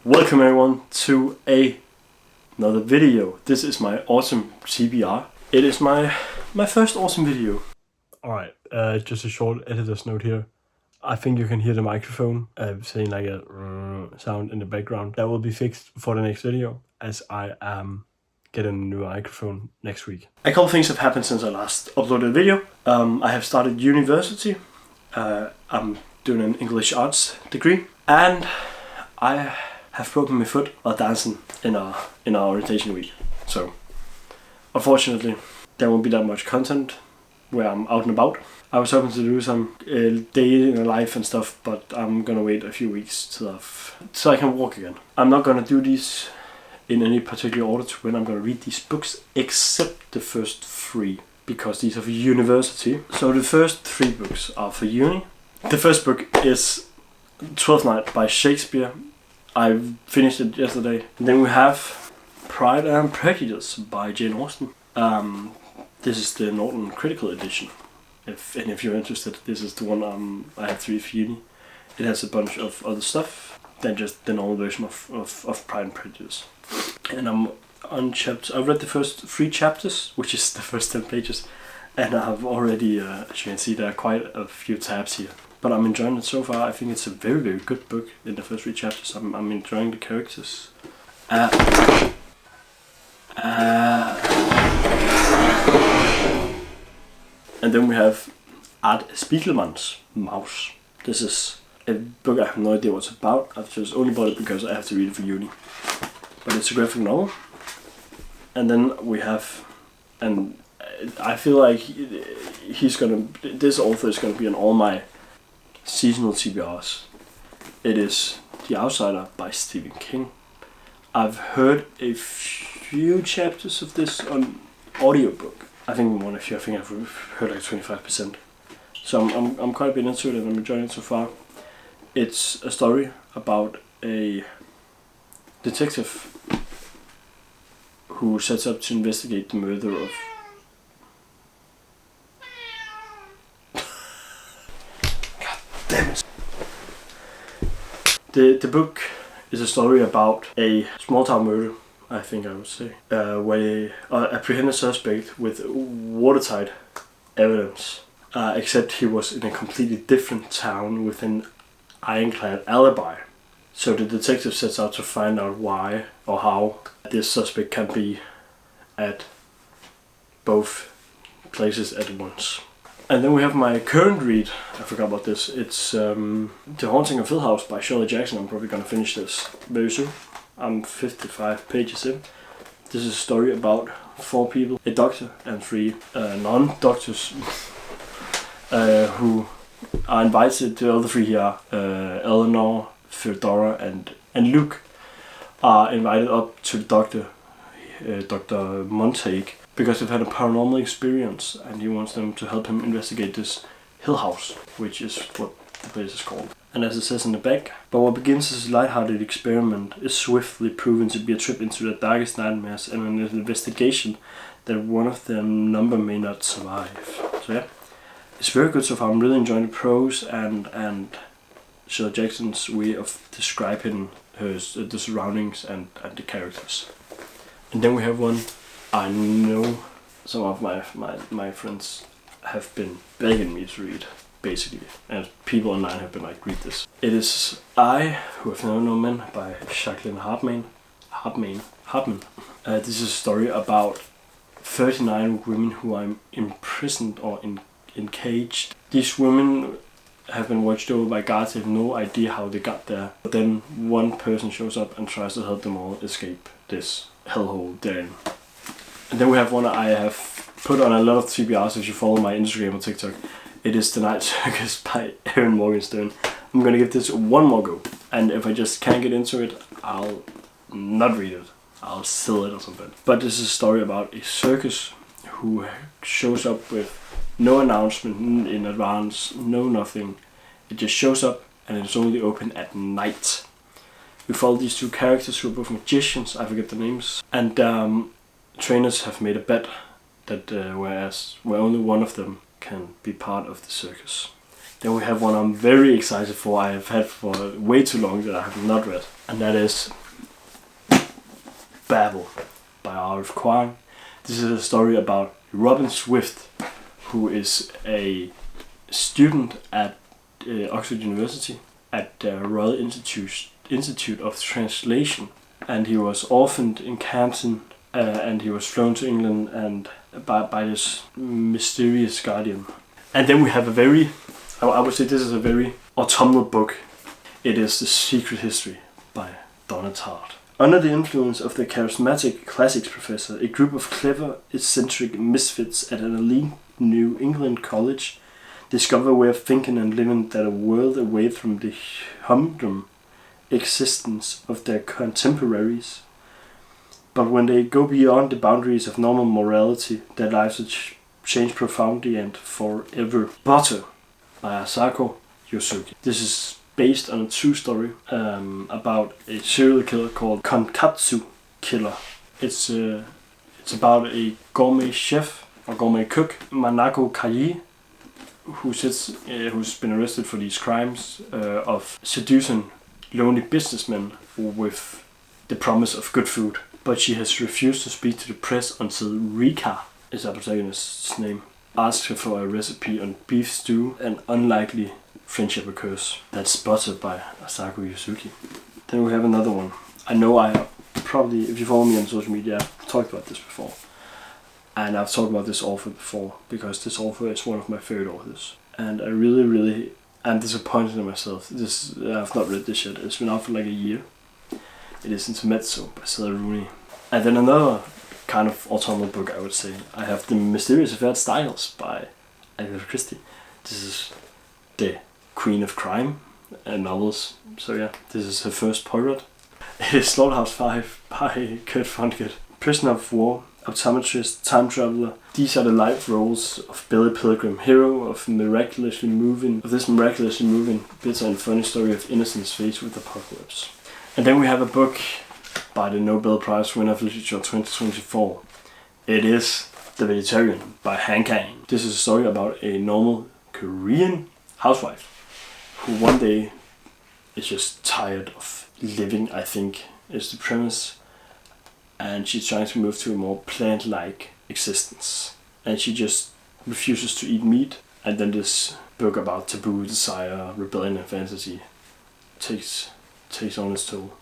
Welcome everyone to another video. This is my autumn TBR. It is my first autumn video. Alright, just a short editor's note here. I think you can hear the microphone saying like a sound in the background. That will be fixed for the next video as I am getting a new microphone next week. A couple things have happened since I last uploaded a video. I have started university. I'm doing an English arts degree and I have broken my foot while dancing in our orientation week. So unfortunately there won't be that much content where I'm out and about. I was hoping to do some day in the life and stuff, but I'm gonna wait a few weeks so I can walk again. I'm not gonna do these in any particular order to when I'm gonna read these books, except the first 3, because these are for university. So the first 3 books are for uni. The first book is Twelfth Night by Shakespeare. I finished it yesterday. And then we have Pride and Prejudice by Jane Austen. This is the Norton Critical Edition. If you're interested, this is the one I have to read for uni. It has a bunch of other stuff than just the normal version of Pride and Prejudice. And I'm on chapter. I've read the first 3 chapters, which is the first 10 pages, and I've already, as you can see, there are quite a few tabs here. But I'm enjoying it so far. I think it's a very, very good book in the first 3 chapters. I'm enjoying the characters. And then we have Art Spiegelman's Mouse. This is a book I have no idea what it's about. I've just only bought it because I have to read it for uni. But it's a graphic novel. And then we have, and I feel like this author is gonna be on all my seasonal TBRs. It is The Outsider by Stephen King. I've heard a few chapters of this on audiobook. I think I've heard like 25%. So I'm quite a bit into it and I'm enjoying it so far. It's a story about a detective who sets up to investigate the murder of The book is a story about a small town murder, I think I would say, where an apprehended suspect with watertight evidence, except he was in a completely different town with an ironclad alibi. So the detective sets out to find out why or how this suspect can be at both places at once. And then we have my current read. I forgot about this. It's The Haunting of Hill House by Shirley Jackson. I'm probably gonna finish this very soon. I'm 55 pages in. This is a story about 4 people, a doctor and 3 non-doctors who are invited. The other 3 here, Eleanor, Theodora and Luke, are invited up to the doctor, Dr. Montague, because they've had a paranormal experience and he wants them to help him investigate this Hill House, which is what the place is called. And as it says in the back, but what begins as a light-hearted experiment is swiftly proven to be a trip into the darkest nightmares and an investigation that one of their number may not survive. So yeah, it's very good so far. I'm really enjoying the prose and Shirley Jackson's way of describing the surroundings and the characters. And then we have one I know some of my friends have been begging me to read, basically, and people online have been like, read this. It is I, Who Have Known No Men by Jacqueline Hartman. This is a story about 39 women who are imprisoned or encaged. These women have been watched over by guards. They have no idea how they got there. But then one person shows up and tries to help them all escape this hellhole they're in. And then we have one I have put on a lot of TBRs if you follow my Instagram or TikTok. It is The Night Circus by Erin Morgenstern. I'm gonna give this one more go. And if I just can't get into it, I'll not read it. I'll sell it or something. But this is a story about a circus who shows up with no announcement in advance, no nothing. It just shows up and it's only open at night. We follow these 2 characters who are both magicians, I forget the names. And trainers have made a bet that where only one of them can be part of the circus. Then we have one I'm very excited for, I have had for way too long that I have not read. And that is Babel by R.F. Kuang. This is a story about Robin Swift, who is a student at Oxford University at the Royal Institute of Translation. And he was orphaned in Canton and he was flown to England and by this mysterious guardian. And then we have a very, I would say this is a very autumnal book. It is The Secret History by Donna Tartt. Under the influence of the charismatic classics professor, a group of clever, eccentric misfits at an elite New England college discover a way of thinking and living that a world away from the humdrum existence of their contemporaries. But when they go beyond the boundaries of normal morality, their lives change profoundly and forever. Butter by Asako Yosuke. This is based on a true story about a serial killer called Konkatsu Killer. It's about a gourmet chef or gourmet cook, Manako Kaji, who's been arrested for these crimes of seducing lonely businessmen with the promise of good food. But she has refused to speak to the press until Rika, is our protagonist's name, asks her for a recipe on beef stew. An unlikely friendship occurs. That's Butter by Asako Yosuke. Then we have another one. I know I probably, if you follow me on social media, I've talked about this before. And I've talked about this author before, because this author is one of my favorite authors. And I really am disappointed in myself. I've not read this yet. It's been out for like a year. It is Intermezzo by Sarah Rooney. And then another kind of autumnal book, I would say. I have The Mysterious Affair of Styles by Agatha Christie. This is the Queen of Crime and novels. So yeah, this is her first portrait. It is Slaughterhouse 5 by Kurt Vonnegut. Prisoner of War, Optometrist, Time Traveler. These are the life roles of Billy Pilgrim, hero of this miraculously moving, bitter and funny story of innocence faced with apocalypse. And then we have a book by the Nobel Prize winner of Literature 2024. It is The Vegetarian by Han Kang. This is a story about a normal Korean housewife who one day is just tired of living, I think is the premise. And she's trying to move to a more plant-like existence. And she just refuses to eat meat. And then this book about taboo, desire, rebellion and fantasy takes on its toll.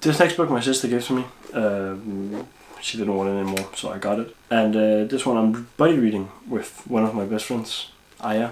This next book my sister gave to me. She didn't want it anymore, so I got it. And this one I'm buddy reading with one of my best friends, Aya.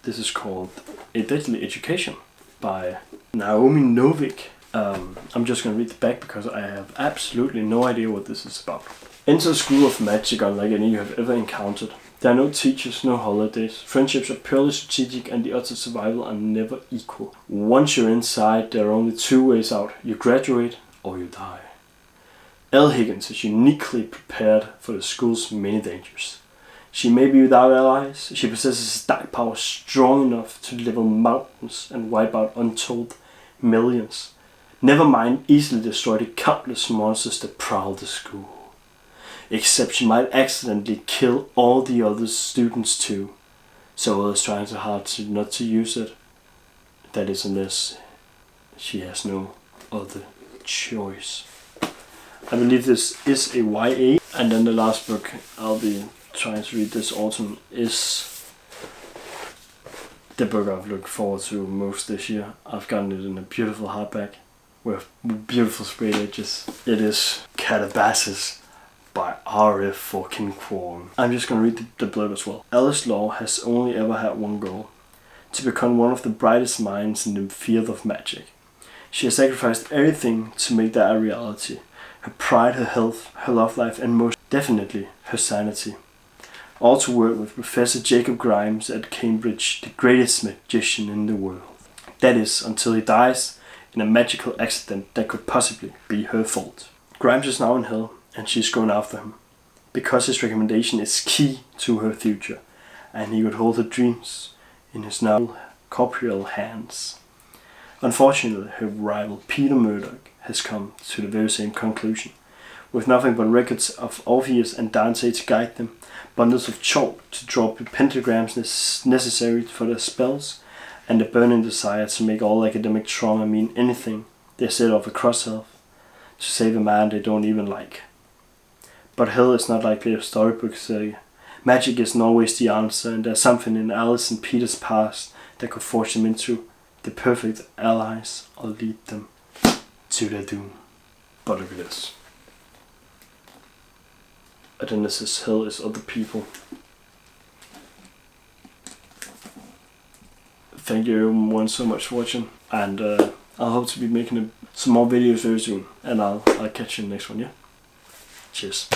This is called A Deadly Education by Naomi Novik. I'm just going to read the back because I have absolutely no idea what this is about. Enter a school of magic unlike any you have ever encountered. There are no teachers, no holidays. Friendships are purely strategic and the odds of survival are never equal. Once you're inside, there are only two ways out. You graduate or you die. Elle Higgins is uniquely prepared for the school's many dangers. She may be without allies. She possesses dark power strong enough to level mountains and wipe out untold millions. Never mind easily destroy the countless monsters that prowl the school. Except she might accidentally kill all the other students too. So Elle is trying so hard not to use it. That is unless she has no other choice. I believe this is a YA. And then the last book I'll be trying to read this autumn is the book I've looked forward to most this year. I've gotten it in a beautiful hardback with beautiful sprayed edges. It is Calabasas by R.F. fucking Kuang. I'm just gonna read the blurb as well. Alice Law has only ever had one goal: to become one of the brightest minds in the field of magic. She has sacrificed everything to make that a reality. Her pride, her health, her love life, and most definitely her sanity. All to work with Professor Jacob Grimes at Cambridge, the greatest magician in the world. That is, until he dies in a magical accident that could possibly be her fault. Grimes is now in hell, and she's going after him, because his recommendation is key to her future, and he could hold her dreams in his now corporeal hands. Unfortunately, her rival Peter Murdoch has come to the very same conclusion. with nothing but records of Orpheus and Dante to guide them, bundles of chalk to draw pentagrams necessary for their spells, and a burning desire to make all academic trauma mean anything they set off a cross-health to save a man they don't even like. But hell is not like the storybooks say. Magic isn't always the answer, and there's something in Alice and Peter's past that could force them into the perfect allies or lead them to their doom. But look at this. And then this is hell is other people. Thank you everyone so much for watching, and I'll hope to be making some more videos very soon, and I'll catch you in the next one, yeah? Cheers.